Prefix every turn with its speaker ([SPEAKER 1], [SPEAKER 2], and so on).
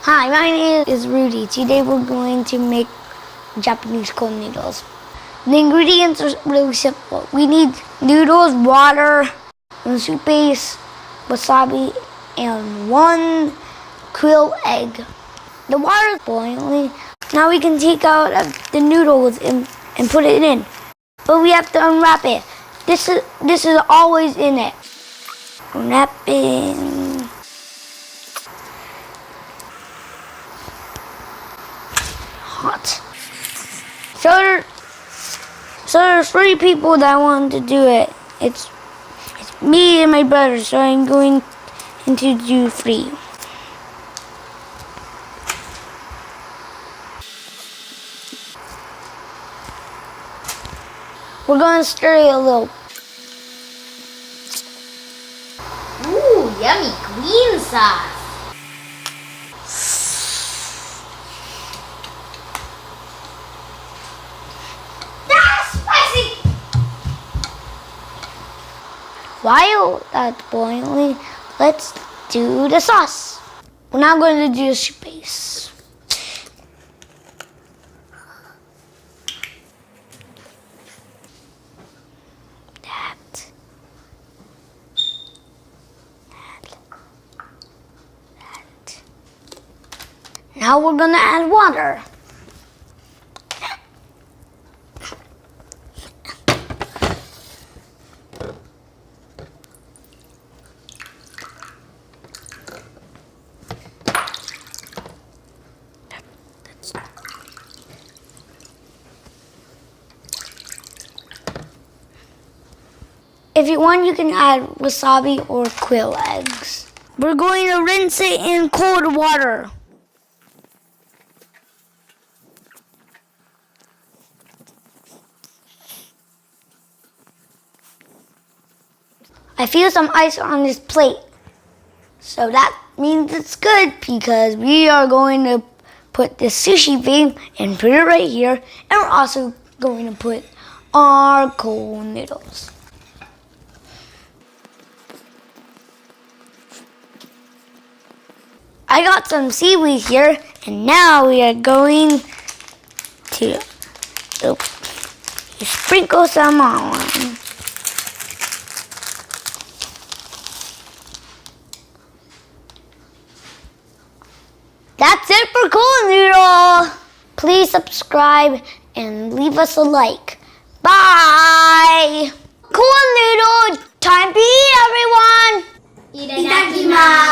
[SPEAKER 1] Hi, my name is Rudie. Today we're going to make Japanese cold noodles. The ingredients are really simple. We need noodles, water, and soup base, wasabi, and 1 quail egg. The water is boiling. Now we can take out the noodles and put it in. But we have to unwrap it. This is always in it. Unwrapping. Hot. So there's 3 people that want to do it. It's me and my brother, so I'm going to do 3. We're going to stir it a little.
[SPEAKER 2] Ooh, yummy green sauce.
[SPEAKER 1] While that's boiling, let's do the sauce. We're now going to do the soup base. That. Now we're going to add water. If you want, you can add wasabi or quail eggs. We're going to rinse it in cold water. I feel some ice on this plate. So that means it's good because we are going to put the sushi thing and put it right here. And we're also going to put our cold noodles. I got some seaweed here, and now we are going to sprinkle some on. That's it for Cool Noodle. Please subscribe and leave us a like. Bye. Cool Noodle, time to eat, everyone.
[SPEAKER 2] Itadakimasu.